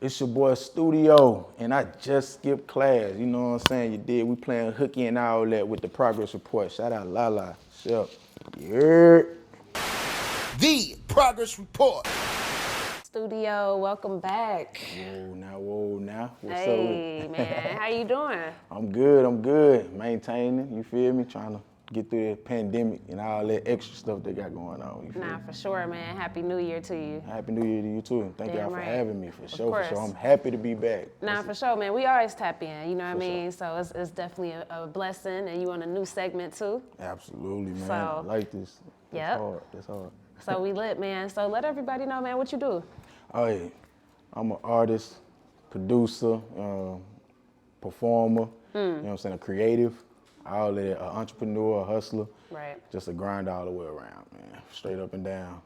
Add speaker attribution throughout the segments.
Speaker 1: It's your boy Studio, and I just skipped class. You know what I'm saying? You did. We playing hooky and all that with the progress report. Shout out Lala. Shep. Yeah.
Speaker 2: The progress report.
Speaker 3: Studio, welcome back.
Speaker 1: Whoa now. What's
Speaker 3: Hey,
Speaker 1: up with
Speaker 3: man, how you doing?
Speaker 1: I'm good. Maintaining, you feel me? Trying to get through the pandemic and all that extra stuff they got going on. You feel
Speaker 3: Nah,
Speaker 1: me?
Speaker 3: for sure, man. Happy New Year to you.
Speaker 1: Happy New Year to you too. And thank
Speaker 3: Damn
Speaker 1: y'all for
Speaker 3: right.
Speaker 1: having me for
Speaker 3: Of
Speaker 1: sure.
Speaker 3: course.
Speaker 1: I'm happy to be back.
Speaker 3: Nah, for sure, man. We always tap in, you know what I
Speaker 1: For
Speaker 3: mean? So it's definitely a blessing, and you on a new segment too.
Speaker 1: Absolutely, man.
Speaker 3: So,
Speaker 1: I like this.
Speaker 3: Yep.
Speaker 1: That's hard.
Speaker 3: So we lit, man. So let everybody know, man, what you do.
Speaker 1: Oh yeah, I'm an artist, producer, performer, you know what I'm saying, a creative, all of that, an entrepreneur, a hustler.
Speaker 3: Right.
Speaker 1: Just a grind all the way around, man, straight up and down.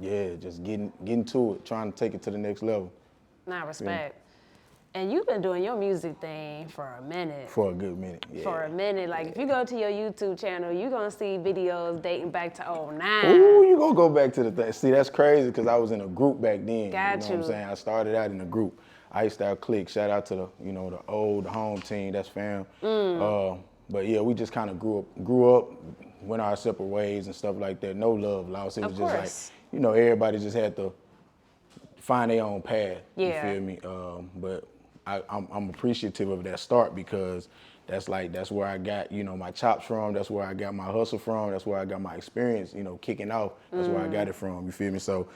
Speaker 1: Just getting to it, trying to take it to the next level.
Speaker 3: Nah, respect. And you've been doing your music thing for a minute.
Speaker 1: For a good minute, yeah.
Speaker 3: For a minute. Like, if you go to your YouTube channel, you're going to see videos dating back to 09.
Speaker 1: Ooh, you gonna go back to the thing. See, that's crazy because I was in a group back then.
Speaker 3: Got
Speaker 1: you know what I'm
Speaker 3: you.
Speaker 1: saying? I started out in a group. Iced Click. Shout out to the home team. That's fam. But yeah, we just kind of grew up, went our separate ways and stuff like that. No love lost. It was
Speaker 3: Of
Speaker 1: just
Speaker 3: course.
Speaker 1: like, everybody just had to find their own path.
Speaker 3: Yeah.
Speaker 1: You feel me? But I'm appreciative of that start because that's where I got, my chops from. That's where I got my hustle from. That's where I got my experience, kicking off. That's where I got it from. You feel me? So,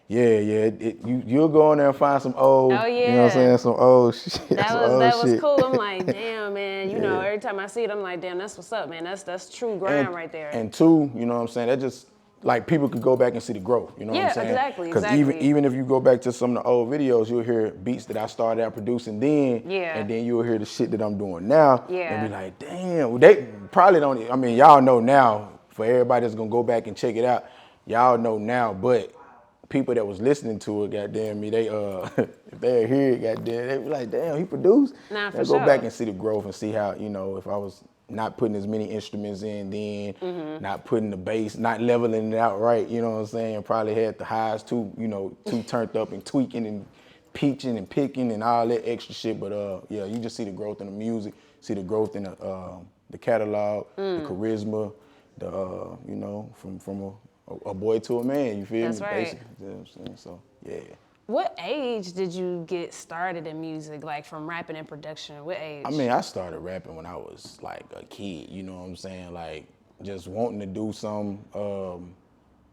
Speaker 1: you'll go in there and find some old,
Speaker 3: Oh, yeah.
Speaker 1: you know what I'm saying, some old shit.
Speaker 3: That was cool. I'm like, damn, man. You know,
Speaker 1: Yeah.
Speaker 3: every time I see it, I'm like, damn, that's what's up, man. That's true grind right there.
Speaker 1: And two, you know what I'm saying, that just, like, people could go back and see the growth, you know what I'm saying?
Speaker 3: Exactly,
Speaker 1: Because even if you go back to some of the old videos, you'll hear beats that I started out producing then,
Speaker 3: Yeah.
Speaker 1: and then you'll hear the shit that I'm doing now,
Speaker 3: Yeah.
Speaker 1: and be like, damn, they probably don't, I mean, y'all know now, for everybody that's gonna go back and check it out, y'all know now, but people that was listening to it, goddamn me, they if they hear it, goddamn, they be like, damn, he produced.
Speaker 3: Nah, for
Speaker 1: They'll go
Speaker 3: sure.
Speaker 1: back and see the growth and see how, if I was not putting as many instruments in then, not putting the bass, not leveling it out right, you know what I'm saying? Probably had the highs too turned up and tweaking and peaching and picking and all that extra shit. But you just see the growth in the music, see the growth in the catalog, the charisma, from a boy to a man, you feel
Speaker 3: That's
Speaker 1: me?
Speaker 3: right.
Speaker 1: Basically. You know what I'm saying? So, yeah.
Speaker 3: What age did you get started in music, like from rapping and production? What age?
Speaker 1: I mean, I started rapping when I was like a kid, you know what I'm saying? Like, just wanting to do some,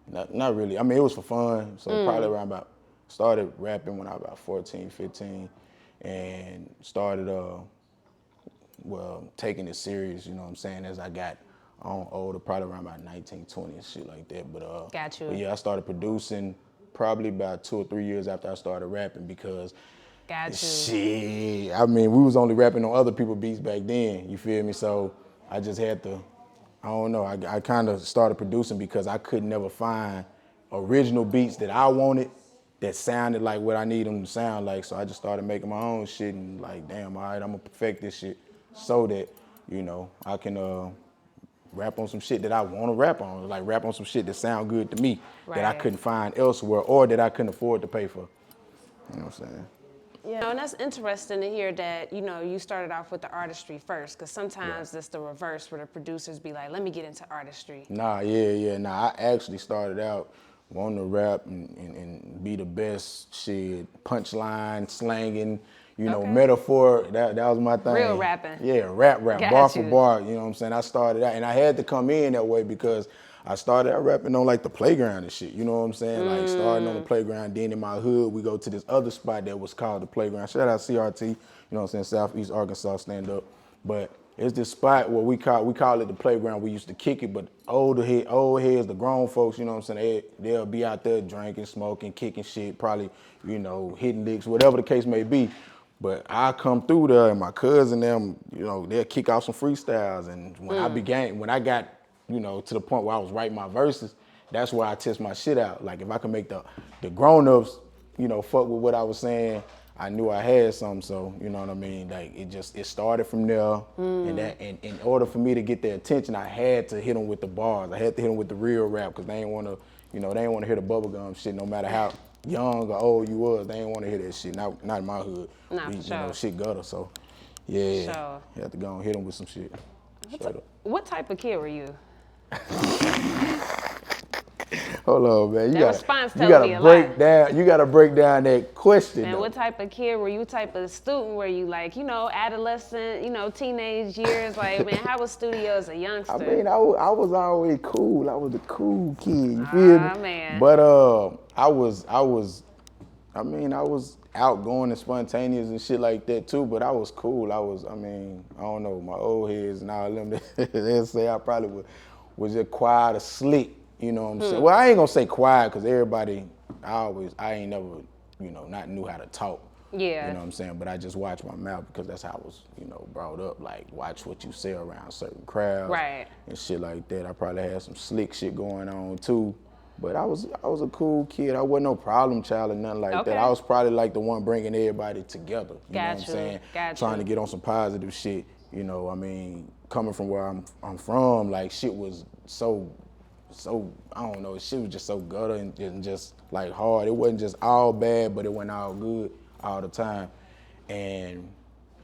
Speaker 1: not really. I mean, it was for fun. So probably started rapping when I was about 14, 15, and started, taking it serious, you know what I'm saying, as I got on older, probably around about 19, 20 and shit like that. But,
Speaker 3: Got you.
Speaker 1: But yeah, I started producing probably about 2 or 3 years after I started rapping because
Speaker 3: Got you.
Speaker 1: shit, I mean, we was only rapping on other people's beats back then, you feel me? So I just had to, I don't know, I kind of started producing because I could never find original beats that I wanted that sounded like what I need them to sound like. So I just started making my own shit and like, damn, all right, I'm gonna perfect this shit so that, I can rap on some shit that I want to rap on, like rap on some shit that sound good to me that I
Speaker 3: Right.
Speaker 1: couldn't find elsewhere or that I couldn't afford to pay for. You know what I'm saying?
Speaker 3: Yeah, and that's interesting to hear that, you started off with the artistry first, because sometimes it's the reverse where the producers be like, let me get into artistry.
Speaker 1: Nah, I actually started out wanting to rap and be the best shit, punchline, slanging,
Speaker 3: Okay.
Speaker 1: metaphor, that was my thing.
Speaker 3: Real rapping.
Speaker 1: Yeah, rap,
Speaker 3: Got
Speaker 1: bar for
Speaker 3: you.
Speaker 1: bar, you know what I'm saying? I started out, and I had to come in that way because I started out rapping on like the playground and shit, you know what I'm saying? Like starting on the playground, then in my hood, we go to this other spot that was called the Playground. Shout out CRT, you know what I'm saying, Southeast Arkansas stand up. But it's this spot where we call it the Playground. We used to kick it, but old heads, the grown folks, you know what I'm saying, they'll be out there drinking, smoking, kicking shit, probably, hitting licks, whatever the case may be. But I come through there and my cousin them, they'll kick out some freestyles. And when I got, to the point where I was writing my verses, that's where I test my shit out. Like if I could make the grown-ups, fuck with what I was saying, I knew I had something. So, you know what I mean? Like it started from there. And in order for me to get their attention, I had to hit them with the bars. I had to hit them with the real rap because they ain't want to, they ain't want to hear the bubblegum shit no matter how young or old you was, they ain't want to hear that shit. Not in my hood.
Speaker 3: Nah, for
Speaker 1: You
Speaker 3: sure.
Speaker 1: know, shit gutter. So, yeah,
Speaker 3: Sure.
Speaker 1: you have to go and hit them with some shit. Straight up.
Speaker 3: What type of kid were you?
Speaker 1: Hold on, man.
Speaker 3: That response
Speaker 1: You
Speaker 3: tells
Speaker 1: gotta
Speaker 3: me a
Speaker 1: break
Speaker 3: lot.
Speaker 1: down. You gotta break down that question.
Speaker 3: And
Speaker 1: though.
Speaker 3: what type of kid were you? Type of student were you? Like, adolescent, teenage years. Like, man, how was Studio as a youngster?
Speaker 1: I mean, I was always cool. I was a cool kid. You feel me?
Speaker 3: Man.
Speaker 1: But I was outgoing and spontaneous and shit like that too. But I was cool. I don't know, my old heads and all them. They'll say I probably was just quiet or slick. You know what I'm saying? Well, I ain't gonna say quiet because everybody. I ain't never, not knew how to talk.
Speaker 3: Yeah.
Speaker 1: You know what I'm saying? But I just watch my mouth because that's how I was, brought up. Like, watch what you say around certain crowds.
Speaker 3: Right.
Speaker 1: And shit like that. I probably had some slick shit going on too. But I was a cool kid. I wasn't no problem child or nothing like that. I was probably like the one bringing everybody together. You know what I'm saying? Trying to get on some positive shit. Coming from where I'm from, like shit was so I don't know, shit was just so gutter and just like hard. It wasn't just all bad, but it wasn't all good all the time. And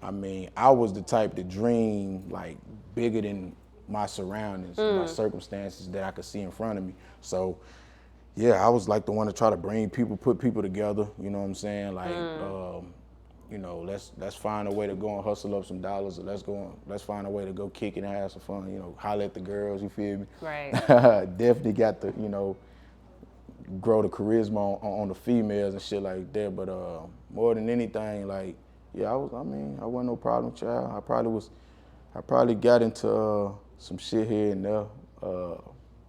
Speaker 1: I was the type to dream like bigger than my surroundings, my circumstances that I could see in front of me. So yeah, I was like the one to try to put people together, you know what I'm saying? Like, let's find a way to go and hustle up some dollars, or let's find a way to go kick it and have some fun, holler at the girls, you feel me?
Speaker 3: Right.
Speaker 1: Definitely got to, grow the charisma on the females and shit like that. But more than anything, like, yeah, I wasn't no problem child. I probably got into some shit here and there.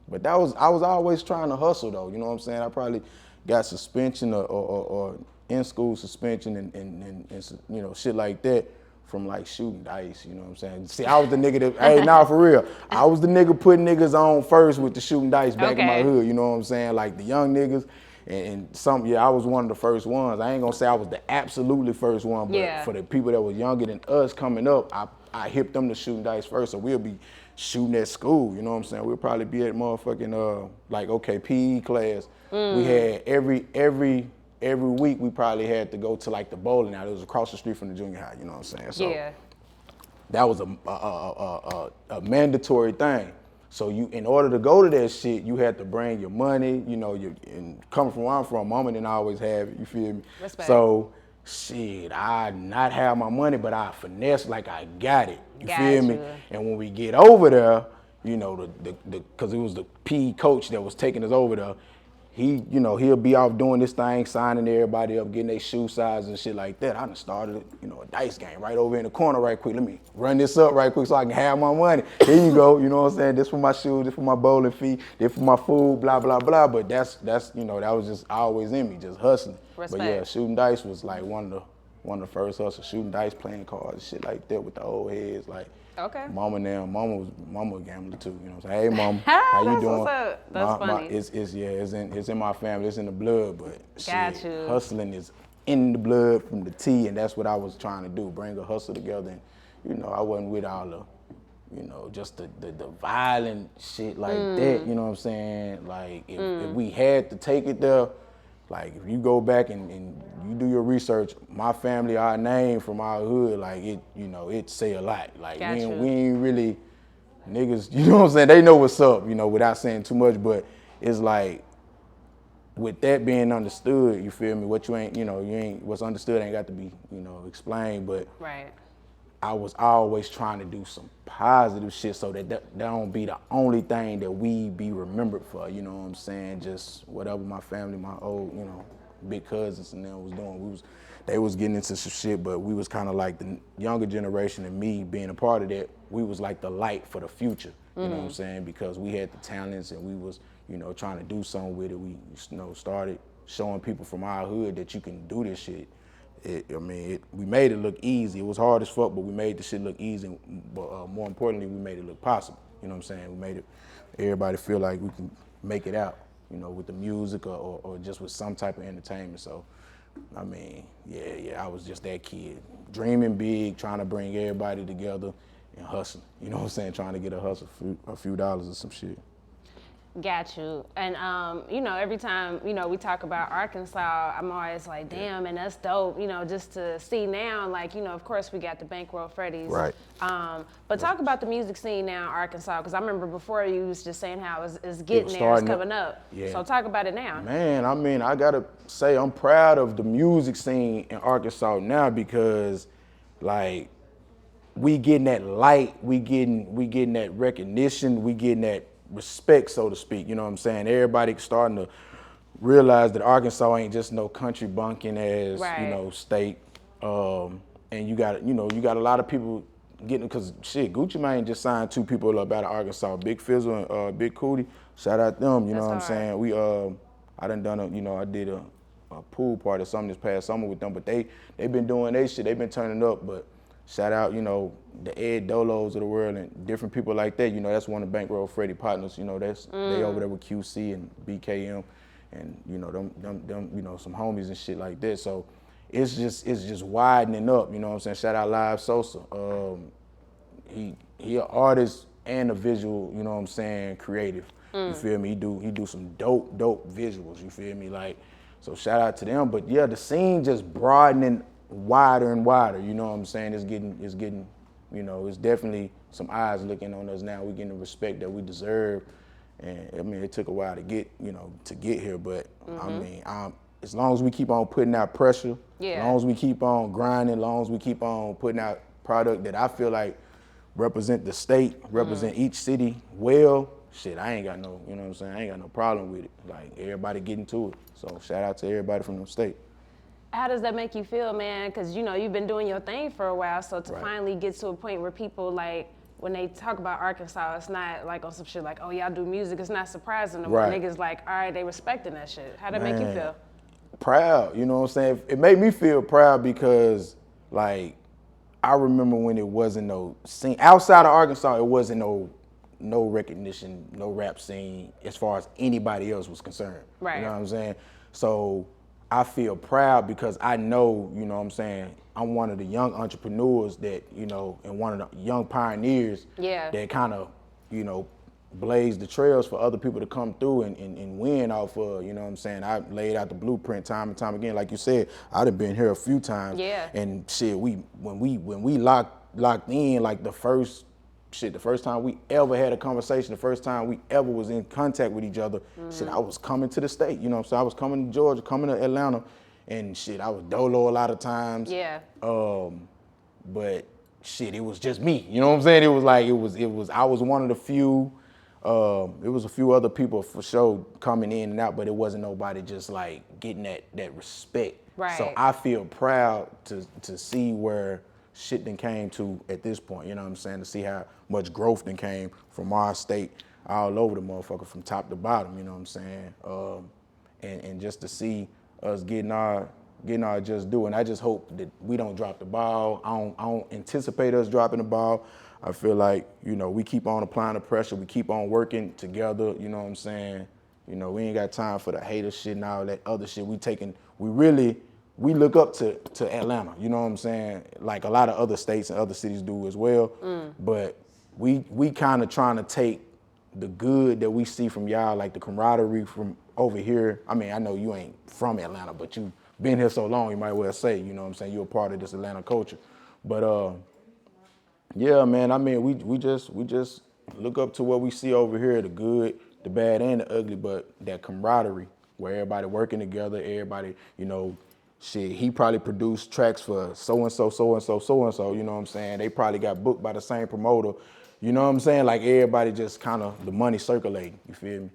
Speaker 1: But I was always trying to hustle though, you know what I'm saying? I probably got suspension or in school suspension and shit like that from like shooting dice, you know what I'm saying? See, I was the nigga that, hey, nah, for real. I was the nigga putting niggas on first with the shooting dice back in my hood, you know what I'm saying? Like the young niggas I was one of the first ones. I ain't gonna say I was the absolutely first one, but for the people that was younger than us coming up, I hipped them to shooting dice first, so we'll be shooting at school, you know what I'm saying? We'll probably be at motherfucking, PE class. We had every week we probably had to go to like the bowling alley. It was across the street from the junior high, you know what I'm saying? So that was a mandatory thing. So in order to go to that shit, you had to bring your money, and coming from where I'm from, mama didn't always have it, you feel me?
Speaker 3: Respect.
Speaker 1: So shit, I not have my money, but I finesse like I got it. You feel me? And when we get over there, cause it was the PE coach that was taking us over there, he'll be off doing this thing, signing everybody up, getting their shoe size and shit like that. I done started, a dice game right over in the corner right quick. Let me run this up right quick so I can have my money. Here you go, you know what I'm saying? This for my shoes, this for my bowling fee, this for my food, blah, blah, blah. But that's that was just always in me, just hustling.
Speaker 3: Respect.
Speaker 1: But yeah, shooting dice was like one of the first hustles, shooting dice, playing cards, and shit like that with the old heads. Like, mama was a gambler too, you know what I'm saying? Hey mama, how you doing?
Speaker 3: What's up? That's funny.
Speaker 1: It's in my family, it's in the blood, but
Speaker 3: shit,
Speaker 1: hustling is in the blood from the T, and that's what I was trying to do, bring a hustle together. And I wasn't with all the, just the violent shit like that, you know what I'm saying? Like if we had to take it there, like if you go back and you do your research, my family, our name from our hood, like it say a lot. Like we ain't really niggas, you know what I'm saying? They know what's up, without saying too much, but it's like with that being understood, you feel me? What what's understood ain't got to be, explained, but I was always trying to do some positive shit so that don't be the only thing that we be remembered for, you know what I'm saying? Just whatever my family, my old, big cousins and them was doing. They was getting into some shit, but we was kind of like the younger generation, and me being a part of that, we was like the light for the future, you know what I'm saying? Because we had the talents and we was, trying to do something with it. We, started showing people from our hood that you can do this shit. We made it look easy. It was hard as fuck, but we made the shit look easy. But more importantly, we made it look possible. You know what I'm saying? We made it, everybody feel like we can make it out, with the music or just with some type of entertainment. So, I was just that kid. Dreaming big, trying to bring everybody together and hustling. You know what I'm saying? Trying to get a hustle, a few dollars or some shit.
Speaker 3: Got you. And, you know, every time, you know, we talk about Arkansas, I'm always like, damn, and that's dope, you know, just to see now, like, you know, of course we got the Bankroll Freddy's.
Speaker 1: Right.
Speaker 3: But talk about the music scene now in Arkansas, because I remember before you was just saying how it's getting there, it's coming up.
Speaker 1: Yeah.
Speaker 3: So talk about it now.
Speaker 1: Man, I mean, I gotta say I'm proud of the music scene in Arkansas now because, like, we getting that light, we getting that recognition, we getting that respect, so to speak. You know what I'm saying? Everybody starting to realize that Arkansas ain't just no country bunking ass, you know, state. And you got a lot of people getting, cause shit, Gucci Mane just signed 2 people up out of Arkansas, Big Fizzle and Big Cootie. Shout out them, you know what I'm saying? We I I did a pool party or something this past summer with them, but they been doing their shit, they been turning up, but shout out, you know, the Ed Dolos of the world and different people like that. You know, that's one of Bankroll Freddy partners. You know, they over there with QC and BKM, and you know them you know, some homies and shit like that. So it's just widening up. You know what I'm saying? Shout out Live Sosa. He an artist and a visual. You know what I'm saying? Creative. You feel me? He do some dope visuals. You feel me? Like, so shout out to them. But yeah, the scene just broadening wider and wider, you know what I'm saying? It's getting, you know, it's definitely some eyes looking on us now. We're getting the respect that we deserve. And I mean, it took a while to get here, but I mean, as long as we keep on putting out pressure, as long as we keep on grinding, as long as we keep on putting out product that I feel like represent the state, represent each city well, shit, I ain't got no, you know what I'm saying? I ain't got no problem with it. Like, everybody getting to it. So shout out to everybody from the state.
Speaker 3: How does that make you feel, man? Because, you know, you've been doing your thing for a while, so to finally get to a point where people, like, when they talk about Arkansas, it's not like on some shit like, oh, y'all do music, it's not surprising no more. Niggas like, all right, they respecting that shit. How'd that make you feel?
Speaker 1: Proud, you know what I'm saying? It made me feel proud because, like, I remember when it wasn't no scene. Outside of Arkansas, it wasn't no recognition, no rap scene as far as anybody else was concerned.
Speaker 3: Right.
Speaker 1: You know what I'm saying? So I feel proud because I know, you know what I'm saying, I'm one of the young entrepreneurs that, you know, and one of the young pioneers that kind of, you know, blaze the trails for other people to come through and win off of, you know what I'm saying? I laid out the blueprint time and time again. Like you said, I'd have been here a few times. Yeah. And shit, when we locked in, like the first time we ever had a conversation, the first time we ever was in contact with each other, shit, I was coming to the state, you know what I'm saying? I was coming to Georgia, coming to Atlanta, and shit, I was dolo a lot of times. Yeah. But shit, it was just me, you know what I'm saying? It was like, I was one of the few. It was a few other people for sure coming in and out, but it wasn't nobody just like getting that respect. Right. So I feel proud to see where shit then came to at this point, you know what I'm saying? To see how much growth then came from our state all over the motherfucker from top to bottom, you know what I'm saying? And just to see us getting our just due. And I just hope that we don't drop the ball. I don't anticipate us dropping the ball. I feel like, you know, we keep on applying the pressure. We keep on working together, you know what I'm saying? You know, we ain't got time for the hater shit and all that other shit. We look up to Atlanta, you know what I'm saying? Like a lot of other states and other cities do as well. But we kind of trying to take the good that we see from y'all, like the camaraderie from over here. I mean, I know you ain't from Atlanta, but you been here so long, you might well say, you know what I'm saying? You're a part of this Atlanta culture. But yeah, man, I mean, we just look up to what we see over here, the good, the bad, and the ugly, but that camaraderie where everybody working together, everybody, you know, shit, he probably produced tracks for so-and-so, so-and-so, so-and-so, you know what I'm saying? They probably got booked by the same promoter, you know what I'm saying? Like everybody just kind of, the money circulating, you feel me?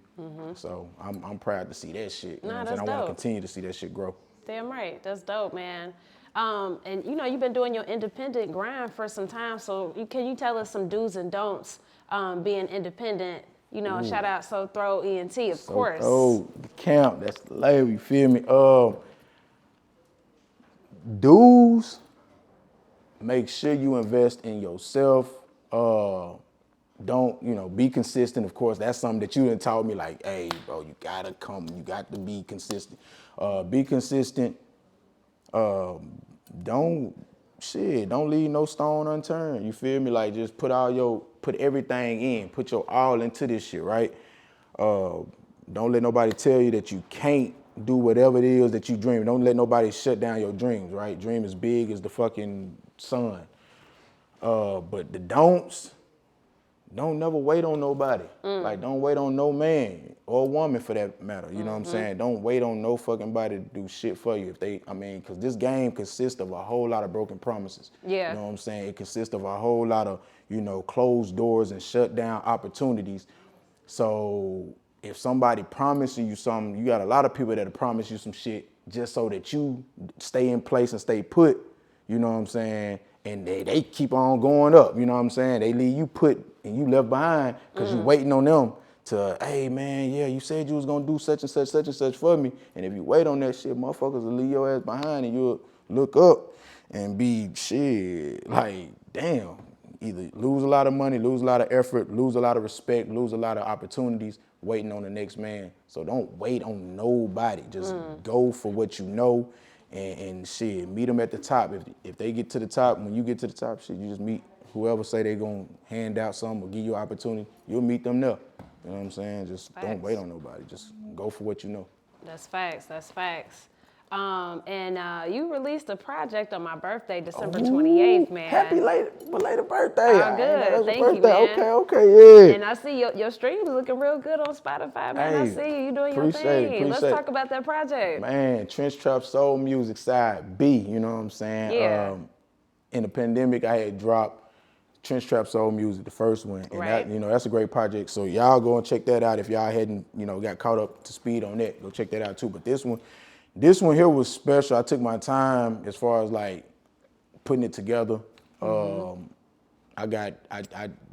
Speaker 1: So I'm proud to see that shit, you know what I'm saying? I want to continue to see that shit grow.
Speaker 3: Damn right, that's dope, man. And you know, you've been doing your independent grind for some time, so can you tell us some do's and don'ts being independent? You know, shout out SoTHROWED Ent, of course.
Speaker 1: Oh, the camp, that's the label, you feel me? Do's, make sure you invest in yourself. Don't, you know, be consistent. Of course, that's something that you done taught me, like, hey, bro, you got to be consistent. Be consistent. Don't leave no stone unturned. You feel me? Like, just put everything in, put your all into this shit, right? Don't let nobody tell you that you can't do whatever it is that you dream. Don't let nobody shut down your dreams, right? Dream as big as the fucking sun. But the don'ts, don't never wait on nobody. Like, don't wait on no man or woman for that matter. You know what I'm saying? Don't wait on no fucking body to do shit for you. Because this game consists of a whole lot of broken promises.
Speaker 3: Yeah.
Speaker 1: You know what I'm saying? It consists of a whole lot of, closed doors and shut down opportunities. So if somebody promising you something, you got a lot of people that'll promise you some shit just so that you stay in place and stay put. You know what I'm saying? And they keep on going up, you know what I'm saying? They leave you put and you left behind because you waiting on them to, hey man, yeah, you said you was gonna do such and such for me. And if you wait on that shit, motherfuckers will leave your ass behind and you'll look up and be shit, like, damn. Either lose a lot of money, lose a lot of effort, lose a lot of respect, lose a lot of opportunities waiting on the next man. So don't wait on nobody. Just go for what you know. And shit, meet them at the top. If they get to the top, when you get to the top, shit, you just meet whoever say they gonna hand out something or give you an opportunity, you'll meet them there. You know what I'm saying? Just don't wait on nobody. Just go for what you know.
Speaker 3: That's facts. And you released a project on my birthday, December 28th, man.
Speaker 1: Happy belated birthday.
Speaker 3: Oh, good. Thank you, man.
Speaker 1: Okay, yeah.
Speaker 3: And I see your streams looking real good on Spotify, man. I see you doing your thing. Let's talk about that project.
Speaker 1: Man, Trench Trap Soul Music side B, you know what I'm saying?
Speaker 3: Yeah.
Speaker 1: In the pandemic, I had dropped Trench Trap Soul Music, the first one. And
Speaker 3: Right.
Speaker 1: that's a great project. So y'all go and check that out. If y'all hadn't, got caught up to speed on that, go check that out too. But this one here was special. I took my time as far as like putting it together. I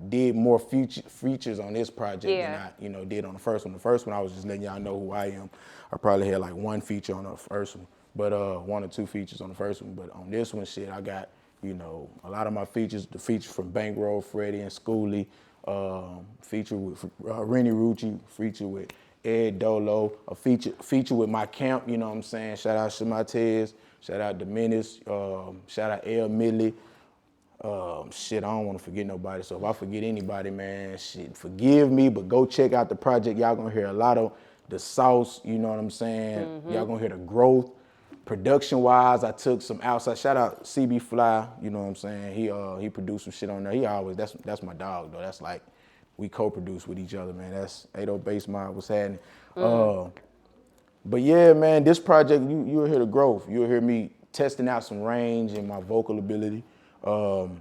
Speaker 1: did more features on this project than I did on the first one. The first one I was just letting y'all know who I am. I probably had like one feature on the first one, but one or two features on the first one. But on this one, shit, I got a lot of my features. The feature from Bankroll, Freddie, and Schoolie. Feature with Renni Rucci. Feature with Ed Dolo, a feature with my camp, you know what I'm saying? Shout out Shamatez, shout out Dominis, shout out El Millie. Shit, I don't want to forget nobody. So if I forget anybody, man, shit, forgive me, but go check out the project. Y'all gonna hear a lot of the sauce, you know what I'm saying? Y'all gonna hear the growth. Production-wise, I took some outside. Shout out CB Fly, you know what I'm saying? He produced some shit on there. He always, that's my dog, though. That's like, we co-produce with each other, man. That's 80 Bass Mind, what's happening. But yeah, man, this project, you'll hear the growth. You'll hear me testing out some range and my vocal ability. You'll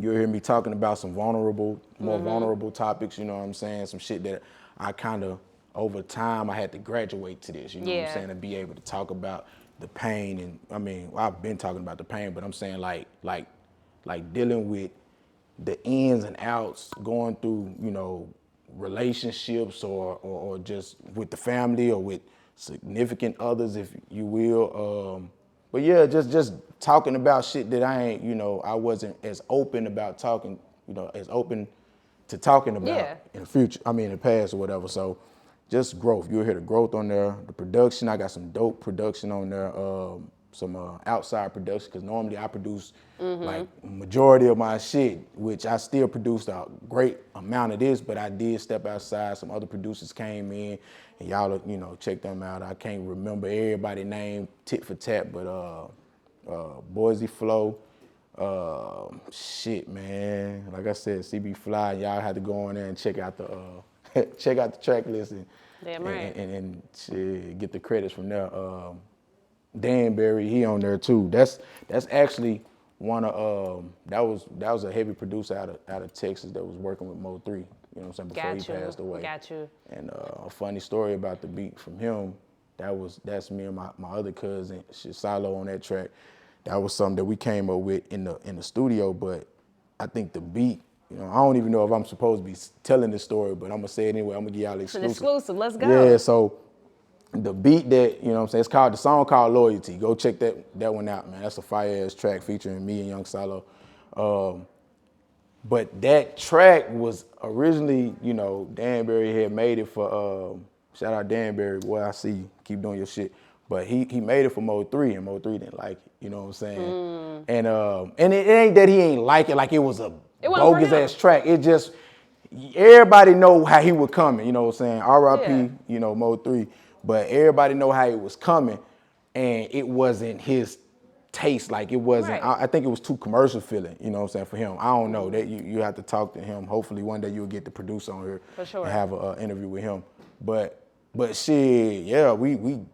Speaker 1: hear me talking about some more vulnerable topics, you know what I'm saying? Some shit that I kind of, over time, I had to graduate to this, you know what I'm saying? To be able to talk about the pain. And I mean, I've been talking about the pain, but I'm saying like dealing with the ins and outs, going through, relationships or just with the family or with significant others, if you will. But yeah, just talking about shit that I ain't, I wasn't as open about talking, as open to talking about in the future, in the past or whatever. So just growth. You'll hear the growth on there. The production, I got some dope production on there. Some outside production, because normally I produce like majority of my shit, which I still produced a great amount of this, but I did step outside. Some other producers came in, and y'all, check them out. I can't remember everybody's name tit for tat, but Boise Flow, shit, man. Like I said, CB Fly, y'all had to go on there and check out the check out the track list and shit, get the credits from there. Danbury, he on there too. That's actually one of that was a heavy producer out of Texas that was working with Mo3. You know what I'm saying? Before he passed away.
Speaker 3: Got you.
Speaker 1: And a funny story about the beat from him. That's me and my other cousin, Silo, on that track. That was something that we came up with in the studio. But I think the beat, I don't even know if I'm supposed to be telling this story, but I'm gonna say it anyway. I'm gonna give y'all the exclusive.
Speaker 3: It's an exclusive. Let's go.
Speaker 1: Yeah. So the beat that, I'm saying, the song called Loyalty. Go check that one out, man. That's a fire-ass track featuring me and Young Silo. But that track was originally, Danbury had made it for, shout out Danbury, boy, I see you, keep doing your shit. But he made it for Mo3, and Mo3 didn't like it, you know what I'm saying? And it ain't that he ain't like it, like it was a bogus-ass track. It just, everybody know how he was coming, you know what I'm saying? R.I.P.,
Speaker 3: Yeah.
Speaker 1: you know, Mo3, but everybody know how it was coming, and it wasn't his taste. Like, it wasn't,
Speaker 3: Right.
Speaker 1: I think it was too commercial feeling, you know what I'm saying, for him. I don't know, that you have to talk to him. Hopefully one day you'll get the producer on here
Speaker 3: For sure.
Speaker 1: and have an interview with him. But shit, yeah, we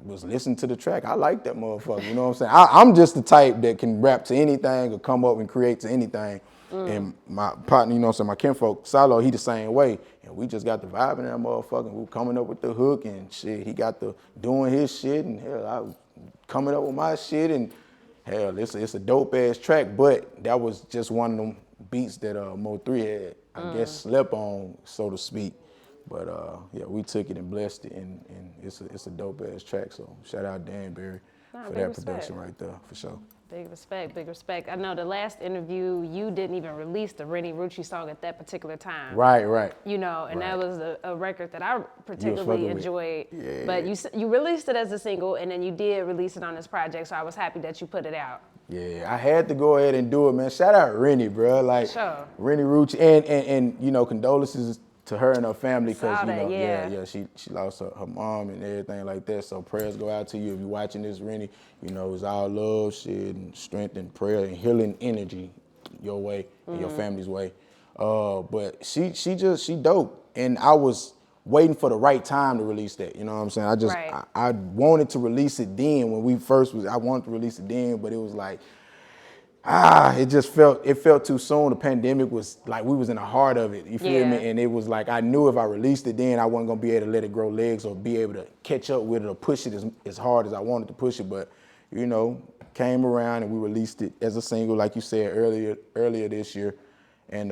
Speaker 1: was listening to the track. I like that motherfucker, you know what I'm saying? I'm just the type that can rap to anything or come up and create to anything. And my partner, you know what I'm saying, my kinfolk, Salo, he the same way. And we just got the vibe in that motherfucker. We were coming up with the hook and shit. He got the doing his shit, and hell, I was coming up with my shit, and hell, it's a dope ass track. But that was just one of them beats that Mo3 had, I guess, slept on, so to speak. But yeah, we took it and blessed it, and it's a dope ass track. So shout out Danbury for that production right there, for sure.
Speaker 3: Big respect, big respect. I know the last interview, you didn't even release the Renni Rucci song at that particular time.
Speaker 1: Right.
Speaker 3: You know, and that was a record that I particularly enjoyed.
Speaker 1: Yeah.
Speaker 3: But you released it as a single, and then you did release it on this project, so I was happy that you put it out.
Speaker 1: Yeah, I had to go ahead and do it, man. Shout out Renni, bro. Like,
Speaker 3: Sure.
Speaker 1: Renni Rucci, and you know, condolences to her and her family, because you know,
Speaker 3: yeah.
Speaker 1: she lost her mom and everything like that. So prayers go out to you if you're watching this, Renni. You know, it's all love, shit, and strength and prayer and healing energy your way and your family's way. But she dope, and I was waiting for the right time to release that. You know what I'm saying? I wanted to release it then when we first was. I wanted to release it then, but it was like, it felt too soon. The pandemic was like, we was in the heart of it, you feel me? And it was like, I knew if I released it then, I wasn't gonna be able to let it grow legs or be able to catch up with it or push it as hard as I wanted to push it. But, you know, came around and we released it as a single, like you said earlier this year. And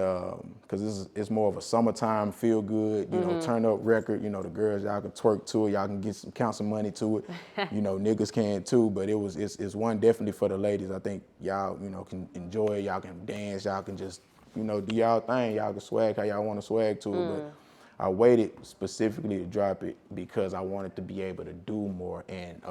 Speaker 1: because it's more of a summertime feel good, you know, turn up record. You know, the girls, y'all can twerk to it, y'all can count some money to it. You know, niggas can too, but it's one definitely for the ladies. I think y'all, you know, can enjoy it, y'all can dance, y'all can just, you know, do y'all thing, y'all can swag how y'all want to swag to it. But I waited specifically to drop it because I wanted to be able to do more, and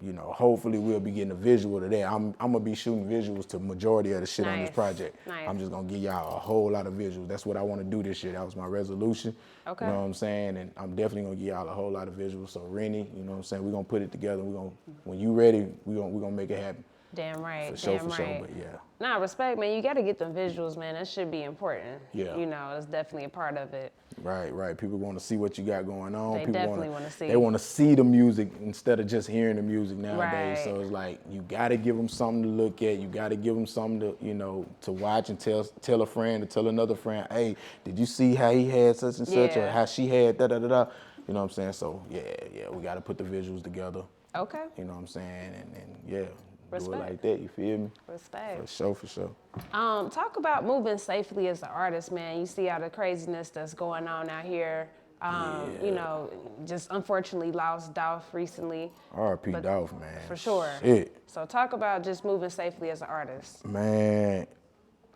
Speaker 1: you know, hopefully we'll be getting a visual to that. I'm gonna be shooting visuals to majority of the shit on this project. I'm just gonna give y'all a whole lot of visuals. That's what I want to do this year. That was my resolution.
Speaker 3: Okay.
Speaker 1: You know what I'm saying? And I'm definitely gonna give y'all a whole lot of visuals. So Renni, you know what I'm saying? We're gonna put it together. When you ready, we're gonna make it happen.
Speaker 3: Damn right.
Speaker 1: For sure, but yeah.
Speaker 3: Nah, respect, man. You got to get them visuals, man. That should be important.
Speaker 1: Yeah.
Speaker 3: You know, it's definitely a part of it.
Speaker 1: Right. People want to see what you got going on.
Speaker 3: They definitely want to see.
Speaker 1: They want to see the music instead of just hearing the music nowadays.
Speaker 3: Right.
Speaker 1: So it's like, you got to give them something to look at. You got to give them something to, you know, to watch and tell a friend, to tell another friend, hey, did you see how he had such and such, or how she had da-da-da-da? You know what I'm saying? So yeah, we got to put the visuals together. Okay. You know what I'm saying? And yeah.
Speaker 3: Respect.
Speaker 1: Do it like that, you feel me?
Speaker 3: Respect.
Speaker 1: For sure.
Speaker 3: Talk about moving safely as an artist, man. You see all the craziness that's going on out here. You know, just unfortunately lost Dolph recently.
Speaker 1: R.I.P. Dolph, man.
Speaker 3: For sure.
Speaker 1: Shit.
Speaker 3: So talk about just moving safely as an artist.
Speaker 1: Man,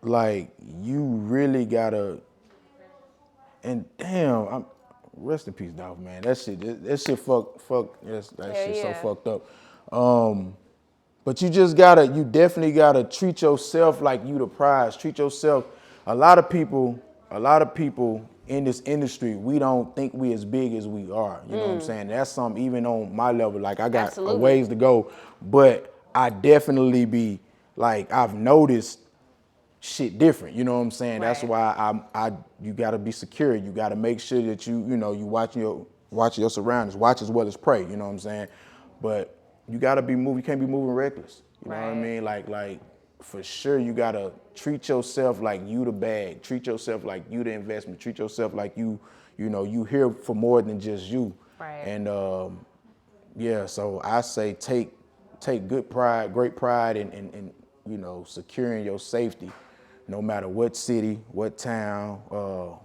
Speaker 1: like, you really gotta, and damn, rest in peace, Dolph, man. That shit shit so fucked up. But you definitely gotta treat yourself like you the prize. Treat yourself. A lot of people in this industry, we don't think we as big as we are. You know what I'm saying? That's something even on my level. Like, I got a ways to go, but I definitely be like, I've noticed shit different. You know what I'm saying? Right. That's why you gotta be secure. You gotta make sure that you watch your surroundings. Watch as well as pray. You know what I'm saying? But you gotta be moving. You can't be moving reckless. You know what I mean? Like for sure, you gotta treat yourself like you the bag. Treat yourself like you the investment. Treat yourself like you here for more than just you. Right. And so I say take great pride in you know, securing your safety, no matter what city, what town,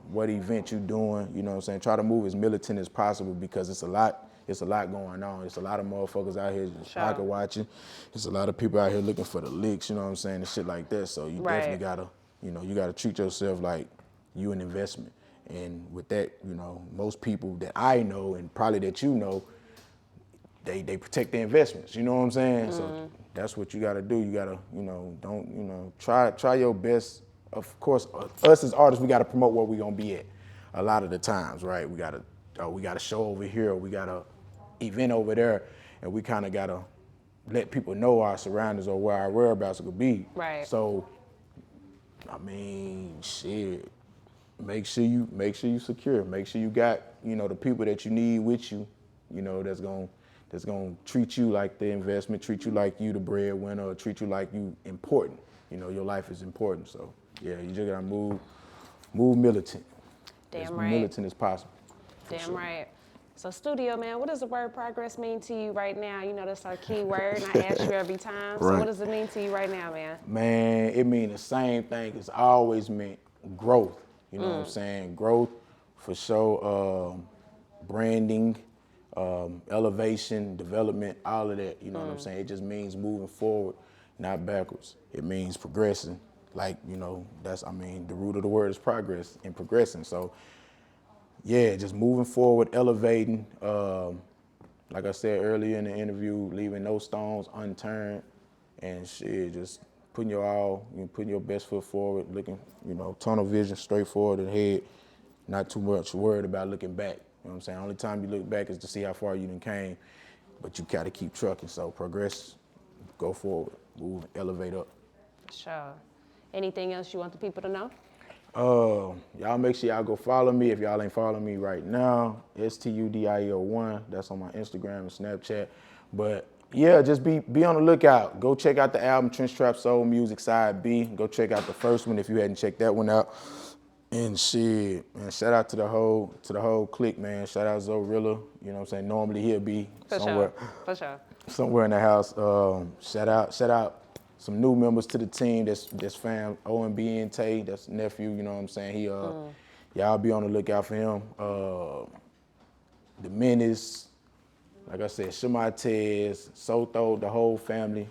Speaker 1: what event you're doing. You know what I'm saying? Try to move as militant as possible, because it's a lot going on. It's a lot of motherfuckers out here pocket watching. There's a lot of people out here looking for the licks, you know what I'm saying, and shit like that. So you definitely gotta, you gotta treat yourself like you an investment. And with that, most people that I know, and probably that you know, they protect their investments, you know what I'm saying? So that's what you gotta do. You gotta, try your best of course, us as artists, we got to promote where we gonna be at. A lot of the times, right? We got a show over here, we got a event over there, and we kind of gotta let people know our surroundings or where our whereabouts could be.
Speaker 3: Right.
Speaker 1: So, I mean, shit. Make sure you secure. Make sure you got, the people that you need with you, that's gonna treat you like the investment, treat you like you the breadwinner, or treat you like you important. Your life is important. So yeah, you just gotta move militant.
Speaker 3: Damn
Speaker 1: As
Speaker 3: right.
Speaker 1: militant as possible.
Speaker 3: Damn right. So Studieo, man, what does the word progress mean to you right now? That's our key word, and I ask you every time. So
Speaker 1: Right.
Speaker 3: what does it mean to you right now, man?
Speaker 1: Man, it means the same thing. It's always meant growth. You know what I'm saying? Growth for sure. Branding, elevation, development, all of that. You know what I'm saying? It just means moving forward, not backwards. It means progressing. Like, the root of the word is progress and progressing. So, yeah, just moving forward, elevating. Like I said earlier in the interview, leaving no stones unturned, and shit, just putting your best foot forward, looking, tunnel vision, straight forward ahead, not too much worried about looking back. You know what I'm saying? Only time you look back is to see how far you done came, but you gotta keep trucking. So progress, go forward, move, elevate up.
Speaker 3: Sure. Anything else you want the people to know?
Speaker 1: Y'all make sure y'all go follow me if y'all ain't following me right now. STUDIO1. That's on my Instagram and Snapchat. But yeah, just be on the lookout. Go check out the album Trench Trap Soul Music Side B. Go check out the first one if you hadn't checked that one out. And shit, man, shout out to the whole clique, man. Shout out Zorilla. You know what I'm saying? Normally he'll be
Speaker 3: For sure.
Speaker 1: somewhere in the house. Shout out some new members to the team. That's fam, O&B and Tay, that's nephew, you know what I'm saying? Y'all be on the lookout for him. The Menace, like I said, Shematez, SoTHROWED, the whole family.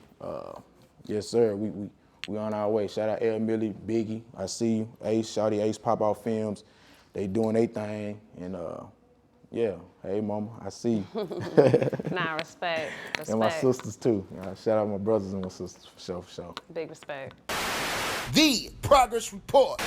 Speaker 1: Yes, sir, we on our way. Shout out L. Millie, Biggie, I see you. Ace, Shawty, Ace Pop Out Films. They doing their thing. And yeah, hey mama, I see you.
Speaker 3: Nah, respect.
Speaker 1: And my sisters too. Shout out my brothers and my sisters for sure.
Speaker 3: Big respect.
Speaker 2: The Progress Report.